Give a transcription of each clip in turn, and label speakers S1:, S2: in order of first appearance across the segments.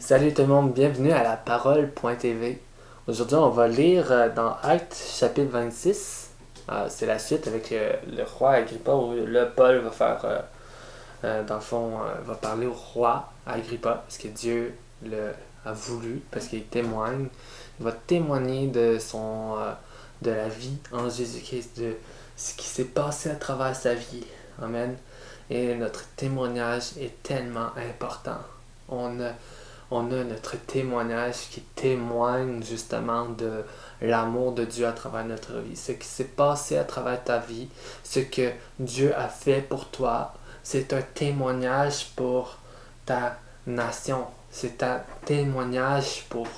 S1: Salut tout le monde, bienvenue à la parole.tv. Aujourd'hui, on va lire dans Actes chapitre 26. C'est la suite avec le roi Agrippa où là, Paul va faire, dans le fond, va parler au roi Agrippa parce que Dieu a voulu, parce qu'il témoigne. Il va témoigner de la vie en Jésus-Christ, de ce qui s'est passé à travers sa vie. Amen. Et notre témoignage est tellement important. On a notre témoignage qui témoigne justement de l'amour de Dieu à travers notre vie. Ce qui s'est passé à travers ta vie, ce que Dieu a fait pour toi, c'est un témoignage pour ta nation. C'est un témoignage pour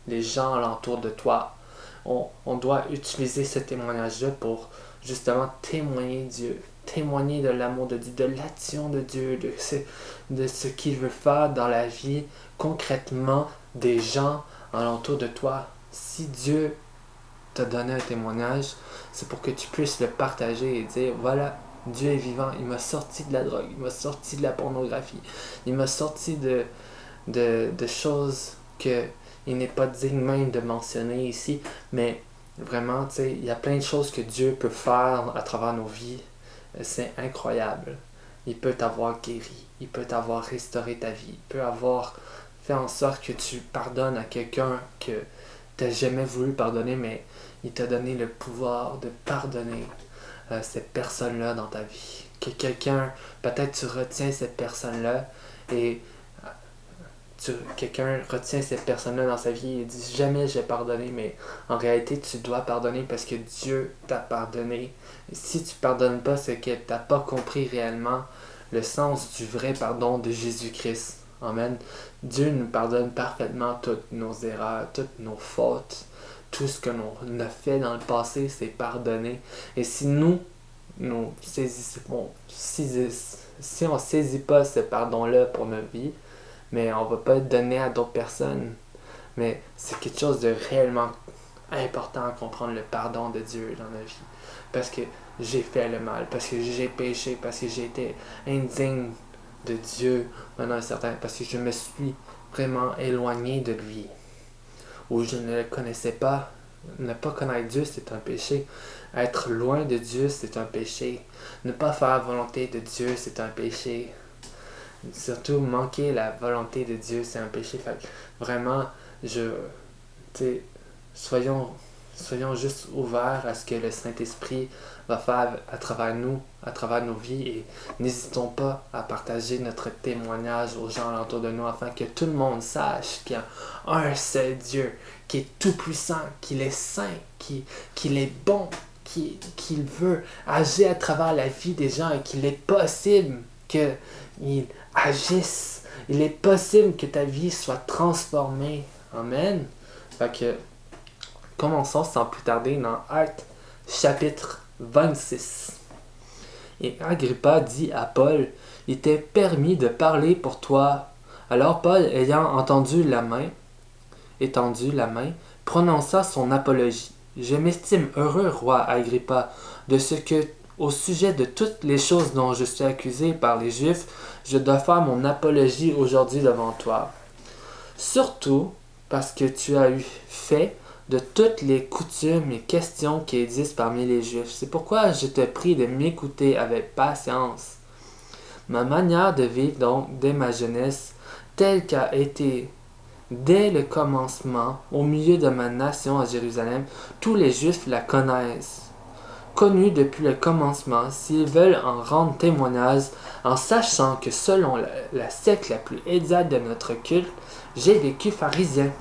S1: les gens alentour de toi. On doit utiliser ce témoignage-là pour justement témoigner Dieu, témoigner de l'amour de Dieu, de l'action de Dieu, de ce qu'il veut faire dans la vie concrètement des gens alentour de toi. Si Dieu t'a donné un témoignage, c'est pour que tu puisses le partager et dire voilà, Dieu est vivant, il m'a sorti de la drogue, il m'a sorti de la pornographie, il m'a sorti de choses que il n'est pas digne même de mentionner ici, mais vraiment, tu sais, il y a plein de choses que Dieu peut faire à travers nos vies. C'est incroyable. Il peut t'avoir guéri, il peut t'avoir restauré ta vie, il peut avoir fait en sorte que tu pardonnes à quelqu'un que tu n'as jamais voulu pardonner, mais il t'a donné le pouvoir de pardonner cette personne-là dans ta vie. Que quelqu'un, peut-être tu retiens cette personne-là et quelqu'un retient cette personne-là dans sa vie et dit jamais j'ai pardonné, mais en réalité tu dois pardonner parce que Dieu t'a pardonné. Et si tu pardonnes pas, c'est que tu n'as pas compris réellement le sens du vrai pardon de Jésus-Christ. Amen. Dieu nous pardonne parfaitement toutes nos erreurs, toutes nos fautes. Tout ce que l'on a fait dans le passé, c'est pardonné. Et si nous saisissons, si on ne saisit pas ce pardon-là pour notre vie, mais on va pas le donner à d'autres personnes. Mais c'est quelque chose de réellement important à comprendre le pardon de Dieu dans notre vie. Parce que j'ai fait le mal, parce que j'ai péché, parce que j'ai été indigne de Dieu pendant un certain temps, parce que je me suis vraiment éloigné de lui, ou je ne le connaissais pas. Ne pas connaître Dieu, c'est un péché. Être loin de Dieu, c'est un péché. Ne pas faire la volonté de Dieu, c'est un péché. Surtout manquer la volonté de Dieu, c'est un péché. Fait que vraiment, soyons juste ouverts à ce que le Saint-Esprit va faire à travers nous, à travers nos vies, et n'hésitons pas à partager notre témoignage aux gens autour de nous afin que tout le monde sache qu'il y a un seul Dieu qui est tout puissant, qu'il est saint, qu'il est bon, qu'il veut agir à travers la vie des gens et qu'il est possible qu'il agisse. Il est possible que ta vie soit transformée. Amen. Fait que commençons sans plus tarder dans Actes chapitre 26. Et Agrippa dit à Paul, il t'est permis de parler pour toi. Alors Paul, ayant étendu la main, prononça son apologie. Je m'estime heureux, roi Agrippa, de ce que, au sujet de toutes les choses dont je suis accusé par les Juifs, je dois faire mon apologie aujourd'hui devant toi. Surtout parce que tu as eu fait de toutes les coutumes et questions qui existent parmi les Juifs. C'est pourquoi je te prie de m'écouter avec patience. Ma manière de vivre donc dès ma jeunesse, telle qu'a été dès le commencement, au milieu de ma nation à Jérusalem, tous les Juifs la connaissent. Connue depuis le commencement, s'ils veulent en rendre témoignage, en sachant que selon la secte la plus exacte de notre culte, j'ai vécu pharisien.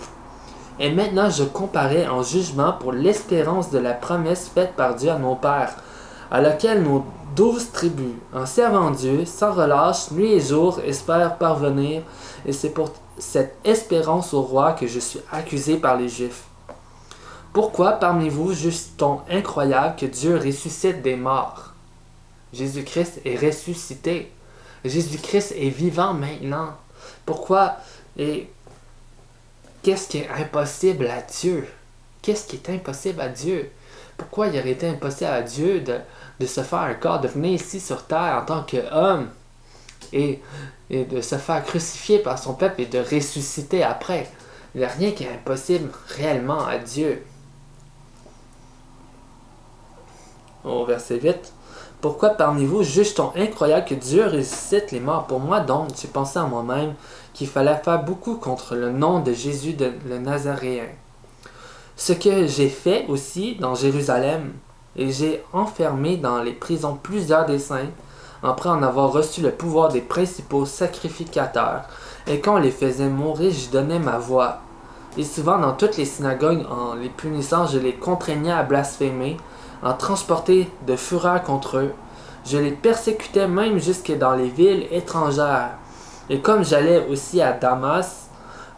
S1: Et maintenant je comparais en jugement pour l'espérance de la promesse faite par Dieu à nos pères, à laquelle nos 12 tribus, en servant Dieu, sans relâche, nuit et jour, espèrent parvenir, et c'est pour cette espérance au roi que je suis accusé par les Juifs. Pourquoi parmi vous juge-t-on incroyable que Dieu ressuscite des morts? Jésus-Christ est ressuscité. Jésus-Christ est vivant maintenant. Pourquoi et qu'est-ce qui est impossible à Dieu? Qu'est-ce qui est impossible à Dieu? Pourquoi il aurait été impossible à Dieu de se faire un corps, de venir ici sur terre en tant qu'homme, et, et de se faire crucifier par son peuple et de ressusciter après. Il n'y a rien qui est impossible réellement à Dieu. Au verset 8. Pourquoi parmi vous juge-t-on incroyable que Dieu ressuscite les morts? Pour moi donc, j'ai pensé à moi-même qu'il fallait faire beaucoup contre le nom de Jésus le Nazaréen. Ce que j'ai fait aussi dans Jérusalem, et j'ai enfermé dans les prisons plusieurs des saints, après en avoir reçu le pouvoir des principaux sacrificateurs, et quand on les faisait mourir, j'y donnais ma voix. Et souvent dans toutes les synagogues, en les punissant, je les contraignais à blasphémer, en transporter de fureur contre eux. Je les persécutais même jusque dans les villes étrangères. Et comme j'allais aussi à Damas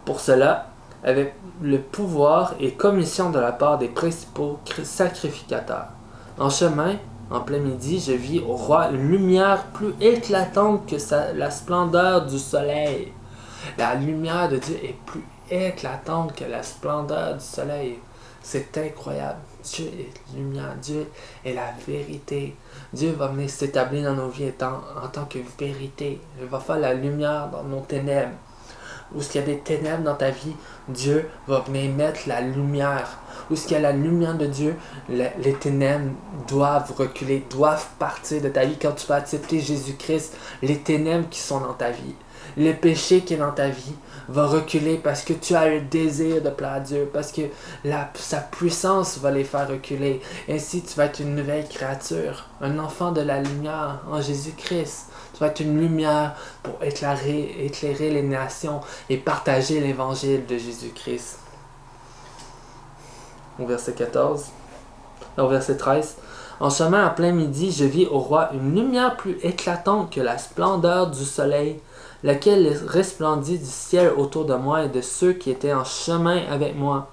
S1: pour cela, avec le pouvoir et commission de la part des principaux sacrificateurs. En chemin, en plein midi, je vis au roi une lumière plus éclatante que la splendeur du soleil. La lumière de Dieu est plus éclatante que la splendeur du soleil. C'est incroyable. Dieu est lumière, Dieu est la vérité. Dieu va venir s'établir dans nos vies en tant que vérité. Il va faire la lumière dans nos ténèbres. Où est-ce qu'il y a des ténèbres dans ta vie, Dieu va venir mettre la lumière. Où est-ce qu'il y a la lumière de Dieu, les ténèbres doivent reculer, doivent partir de ta vie. Quand tu vas accepter Jésus-Christ, les ténèbres qui sont dans ta vie, le péché qui est dans ta vie, va reculer parce que tu as le désir de plaire à Dieu, parce que sa puissance va les faire reculer. Ainsi, tu vas être une nouvelle créature, un enfant de la lumière en Jésus-Christ. Tu vas être une lumière pour éclairer les nations et partager l'évangile de Jésus-Christ. Au verset 14, au verset 13. En chemin, en plein midi, je vis au roi une lumière plus éclatante que la splendeur du soleil, laquelle resplendit du ciel autour de moi et de ceux qui étaient en chemin avec moi.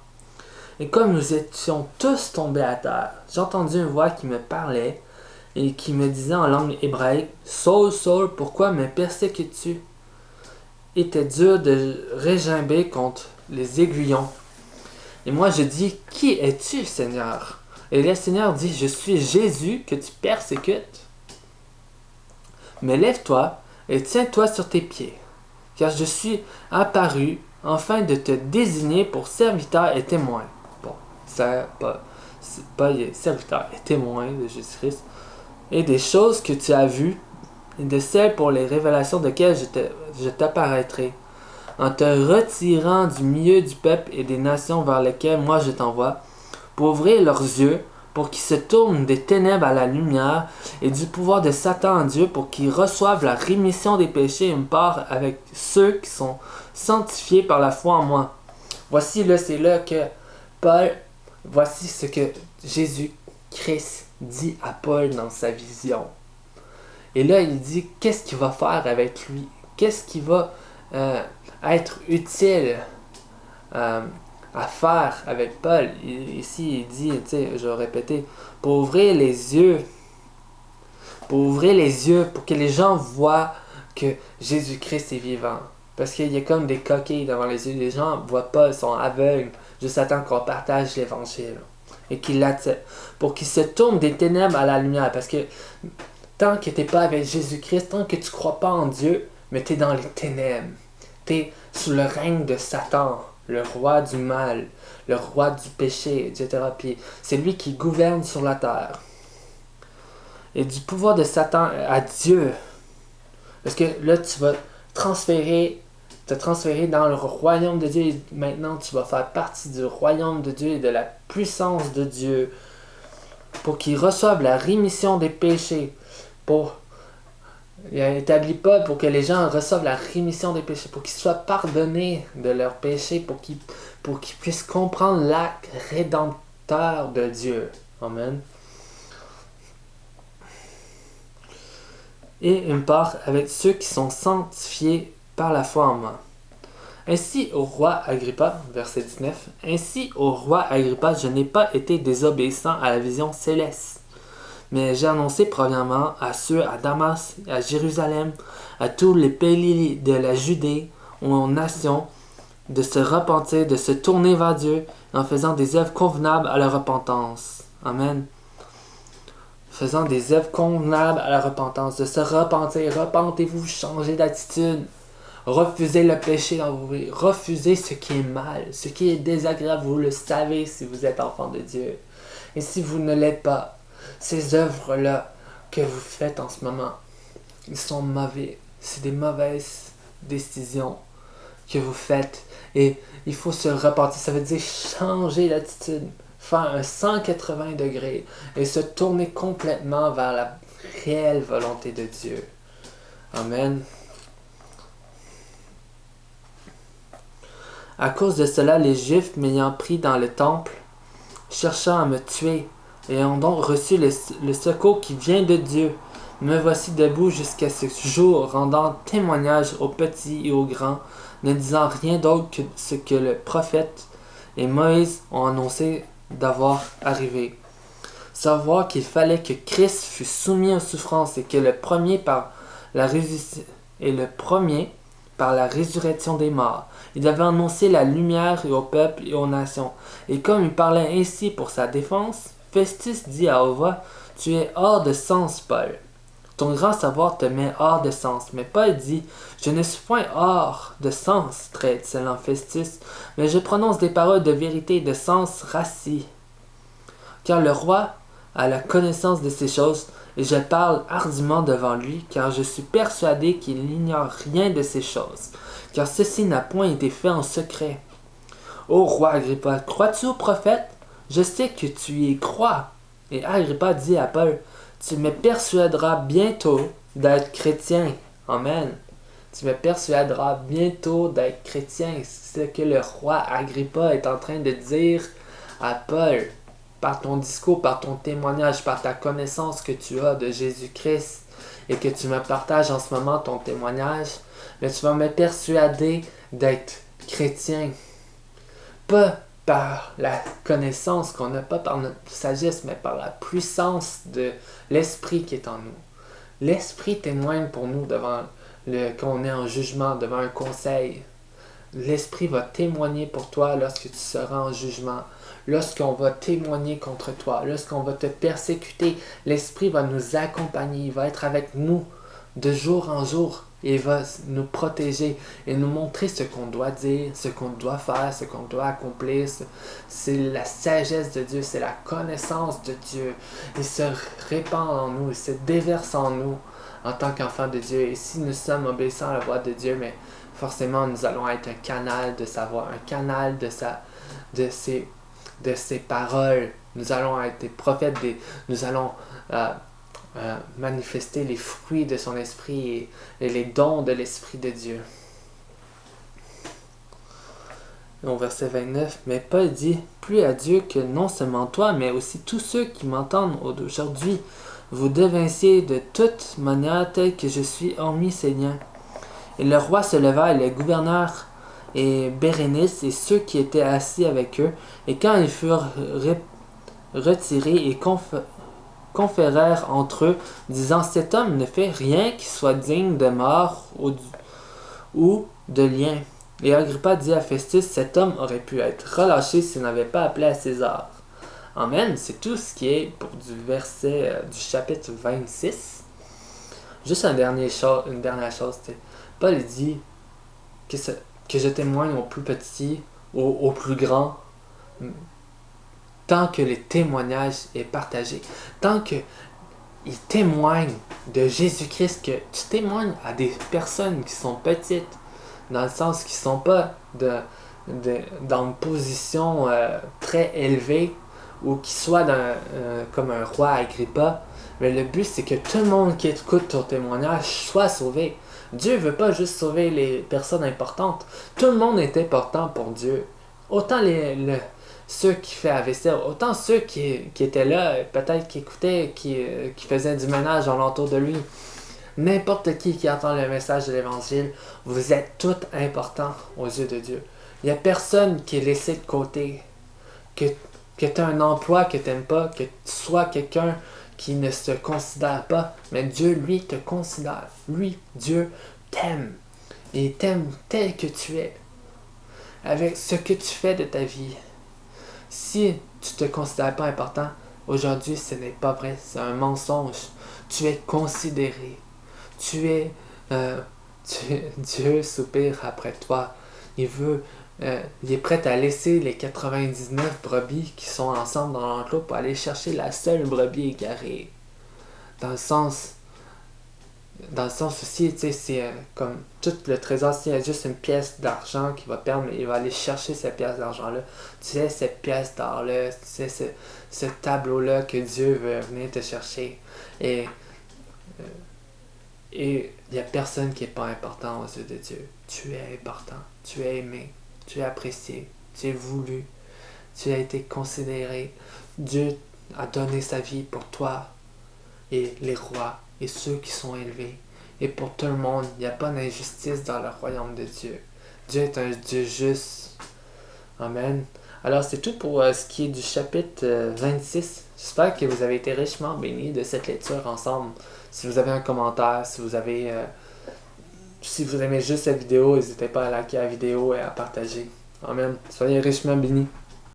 S1: Et comme nous étions tous tombés à terre, j'ai entendu une voix qui me parlait et qui me disait en langue hébraïque, « Saul, Saul, pourquoi me persécutes-tu » Était dur de régimber contre les aiguillons. Et moi je dis, « Qui es-tu, Seigneur » Et le Seigneur dit, « Je suis Jésus que tu persécutes. Mais lève-toi et tiens-toi sur tes pieds, car je suis apparu afin de te désigner pour serviteur et témoin. » Bon, c'est pas serviteur et témoin de Jésus-Christ. Et des choses que tu as vues, et de celles pour les révélations desquelles je t'apparaîtrai, en te retirant du milieu du peuple et des nations vers lesquelles moi je t'envoie, pour ouvrir leurs yeux, pour qu'ils se tournent des ténèbres à la lumière, et du pouvoir de Satan en Dieu, pour qu'ils reçoivent la rémission des péchés et une part avec ceux qui sont sanctifiés par la foi en moi. Voici là, c'est là que Paul, voici ce que Jésus-Christ dit à Paul dans sa vision. Et là, il dit qu'est-ce qu'il va faire avec lui, qu'est-ce qui va être utile à faire avec Paul. Ici, il dit, je vais répéter, pour ouvrir les yeux, pour que les gens voient que Jésus-Christ est vivant. Parce qu'il y a comme des coquilles devant les yeux, les gens ne voient pas, ils sont aveugles, juste attendent qu'on partage l'évangile et qu'ils l'acceptent. Pour qu'ils se tournent des ténèbres à la lumière, parce que tant que tu n'es pas avec Jésus-Christ, tant que tu ne crois pas en Dieu, mais tu es dans les ténèbres. Tu es sous le règne de Satan, le roi du mal, le roi du péché, etc. Puis c'est lui qui gouverne sur la terre. Et du pouvoir de Satan à Dieu. Parce que là, tu vas te transférer dans le royaume de Dieu. Et maintenant, tu vas faire partie du royaume de Dieu et de la puissance de Dieu. Pour qu'ils reçoivent la rémission des péchés. Il n'établit pas pour que les gens reçoivent la rémission des péchés, pour qu'ils soient pardonnés de leurs péchés, pour qu'ils puissent comprendre l'acte rédempteur de Dieu. Amen. Et une part avec ceux qui sont sanctifiés par la foi en moi. Ainsi au roi Agrippa, verset 19, ainsi au roi Agrippa, je n'ai pas été désobéissant à la vision céleste. Mais j'ai annoncé premièrement à ceux à Damas, à Jérusalem, à tous les pays de la Judée, aux nations, de se repentir, de se tourner vers Dieu, en faisant des œuvres convenables à la repentance. Amen. faisant des œuvres convenables à la repentance, de se repentir. Repentez-vous, changez d'attitude. Refusez le péché dans vos vies. Refusez ce qui est mal, ce qui est désagréable. Vous le savez si vous êtes enfant de Dieu. Et si vous ne l'êtes pas, ces œuvres-là que vous faites en ce moment, ils sont mauvais. C'est des mauvaises décisions que vous faites. Et il faut se repentir. Ça veut dire changer d'attitude. Faire un 180 degrés et se tourner complètement vers la réelle volonté de Dieu. Amen. À cause de cela, les Juifs m'ayant pris dans le temple, cherchant à me tuer, ayant donc reçu le secours qui vient de Dieu, me voici debout jusqu'à ce jour, rendant témoignage aux petits et aux grands, ne disant rien d'autre que ce que le prophète et Moïse ont annoncé d'avoir arrivé. Savoir qu'il fallait que Christ fût soumis aux souffrances et que le premier par la résurrection des morts. Il avait annoncé la lumière au peuple et aux nations. Et comme il parlait ainsi pour sa défense, Festus dit à haute voix, « Tu es hors de sens, Paul. Ton grand savoir te met hors de sens. » Mais Paul dit, « Je ne suis point hors de sens, très excellent Festus, mais je prononce des paroles de vérité et de sens rassis. Car le roi a la connaissance de ces choses, et je parle hardiment devant lui, car je suis persuadé qu'il n'ignore rien de ces choses, car ceci n'a point été fait en secret. Ô roi Agrippa, crois-tu au prophète? Je sais que tu y crois. » Et Agrippa dit à Paul, « Tu me persuaderas bientôt d'être chrétien. » Amen. Tu me persuaderas bientôt d'être chrétien. C'est ce que le roi Agrippa est en train de dire à Paul. Par ton discours, par ton témoignage, par ta connaissance que tu as de Jésus-Christ et que tu me partages en ce moment ton témoignage, mais tu vas me persuader d'être chrétien. Pas par la connaissance qu'on n'a, pas par notre sagesse, mais par la puissance de l'Esprit qui est en nous. L'Esprit témoigne pour nous quand on est en jugement, devant un conseil. L'Esprit va témoigner pour toi lorsque tu seras en jugement. Lorsqu'on va témoigner contre toi, lorsqu'on va te persécuter, l'Esprit va nous accompagner, il va être avec nous de jour en jour. Et il va nous protéger et nous montrer ce qu'on doit dire, ce qu'on doit faire, ce qu'on doit accomplir. C'est la sagesse de Dieu, c'est la connaissance de Dieu. Il se répand en nous, il se déverse en nous en tant qu'enfants de Dieu. Et si nous sommes obéissants à la voix de Dieu, mais forcément nous allons être un canal de sa voix, un canal de ses paroles. Nous allons être des prophètes, nous allons manifester les fruits de son esprit et les dons de l'Esprit de Dieu. Au verset 29, mais Paul dit, « Plus à Dieu que non seulement toi, mais aussi tous ceux qui m'entendent aujourd'hui, vous devinciez de toute manière telle que je suis hormis Seigneur. » Et le roi se leva et les gouverneurs et Bérénice et ceux qui étaient assis avec eux, et quand ils furent retirés et conférèrent entre eux, disant, « Cet homme ne fait rien qui soit digne de mort ou de lien. » Et Agrippa dit à Festus, « Cet homme aurait pu être relâché s'il n'avait pas appelé à César. » Amen. C'est tout ce qui est pour du chapitre 26. Juste une dernière chose. Paul dit que je témoigne aux plus petits, aux plus grands, tant que le témoignage est partagé, tant que il témoigne de Jésus-Christ, que tu témoignes à des personnes qui sont petites, dans le sens qu'ils ne sont pas dans une position très élevée, ou qui soient comme un roi Agrippa, mais le but c'est que tout le monde qui écoute ton témoignage soit sauvé. Dieu ne veut pas juste sauver les personnes importantes, tout le monde est important pour Dieu. Autant ceux qui font la vaisselle, autant ceux qui étaient là, peut-être qui écoutaient, qui faisaient du ménage alentour de lui. N'importe qui entend le message de l'Évangile, vous êtes tous importants aux yeux de Dieu. Il n'y a personne qui est laissé de côté. Que tu aies un emploi que tu n'aimes pas, que tu sois quelqu'un qui ne se considère pas, mais Dieu, lui, te considère. Lui, Dieu, t'aime. Et il t'aime tel que tu es. Avec ce que tu fais de ta vie. Si tu ne te considères pas important, Aujourd'hui, ce n'est pas vrai, c'est un mensonge. Tu es considéré. Tu es... euh, Dieu soupire après toi. Il est prêt à laisser les 99 brebis qui sont ensemble dans l'enclos pour aller chercher la seule brebis égarée. Dans le sens, dans le sens aussi, tu sais, c'est comme tout le trésor, s'il y a juste une pièce d'argent qui va perdre, mais il va aller chercher cette pièce d'argent-là. Tu sais, cette pièce d'or-là, tu sais, ce tableau-là que Dieu veut venir te chercher. Et Et il n'y a personne qui n'est pas important aux yeux de Dieu. Tu es important, tu es aimé, tu es apprécié, tu es voulu, tu as été considéré. Dieu a donné sa vie pour toi et les rois et ceux qui sont élevés. Et pour tout le monde, il n'y a pas d'injustice dans le royaume de Dieu. Dieu est un Dieu juste. Amen. Alors c'est tout pour ce qui est du chapitre 26. J'espère que vous avez été richement bénis de cette lecture ensemble. Si vous avez un commentaire, si vous aimez juste cette vidéo, n'hésitez pas à liker la vidéo et à partager. Amen. Soyez richement bénis.